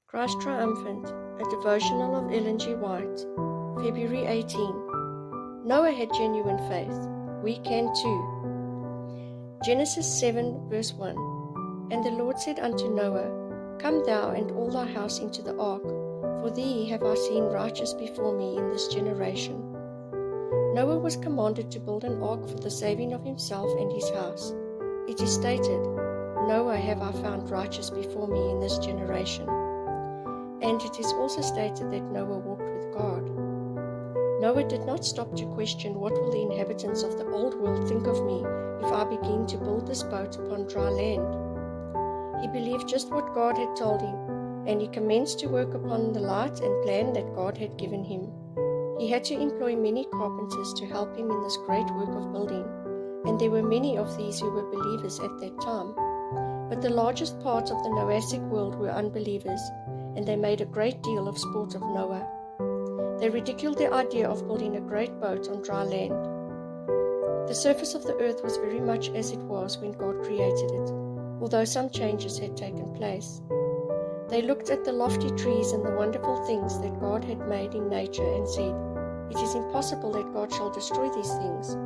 Christ Triumphant, a devotional of Ellen G. White, February 18. Noah had genuine faith. We can too. Genesis 7 verse 1. And the Lord said unto Noah, Come thou and all thy house into the ark, for thee have I seen righteous before me in this generation. Noah was commanded to build an ark for the saving of himself and his house. It is stated, Noah have I found righteous before me in this generation. And it is also stated that Noah walked with God. Noah did not stop to question what will the inhabitants of the old world think of me if I begin to build this boat upon dry land. He believed just what God had told him, and he commenced to work upon the light and plan that God had given him. He had to employ many carpenters to help him in this great work of building, and there were many of these who were believers at that time. But the largest part of the Noahic world were unbelievers, and they made a great deal of sport of Noah. They ridiculed the idea of building a great boat on dry land. The surface of the earth was very much as it was when God created it, although some changes had taken place. They looked at the lofty trees and the wonderful things that God had made in nature and said, It is impossible that God shall destroy these things.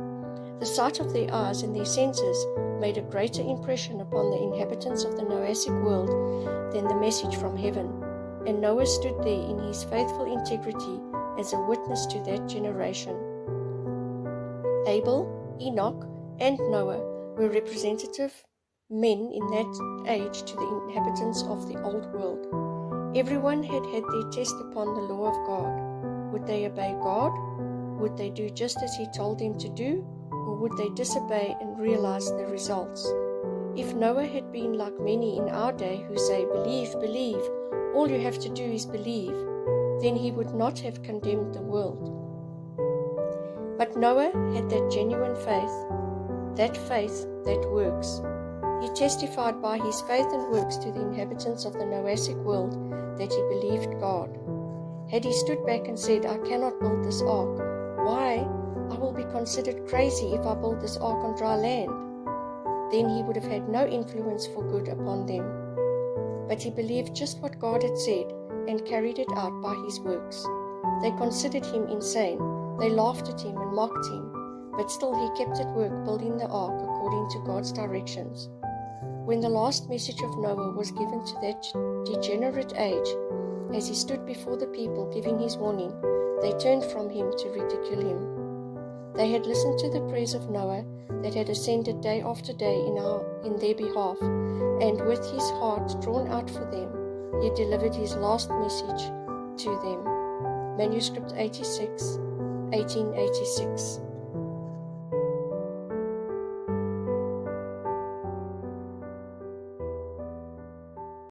The sight of their eyes and their senses made a greater impression upon the inhabitants of the Noahic world than the message from heaven. And Noah stood there in his faithful integrity as a witness to that generation. Abel, Enoch, and Noah were representative men in that age to the inhabitants of the old world. Everyone had had their test upon the law of God. Would they obey God? Would they do just as He told them to do? Or would they disobey and realize the results? If Noah had been like many in our day who say, Believe, believe, all you have to do is believe, then he would not have condemned the world. But Noah had that genuine faith that works. He testified by his faith and works to the inhabitants of the Noahic world that he believed God. Had he stood back and said, I cannot build this ark, why? I will be considered crazy if I build this ark on dry land. Then he would have had no influence for good upon them. But he believed just what God had said and carried it out by his works. They considered him insane. They laughed at him and mocked him, but still he kept at work building the ark according to God's directions. When the last message of Noah was given to that degenerate age, as he stood before the people giving his warning, they turned from him to ridicule him. They had listened to the prayers of Noah that had ascended day after day in their behalf, and with his heart drawn out for them, he delivered his last message to them. Manuscript 86, 1886.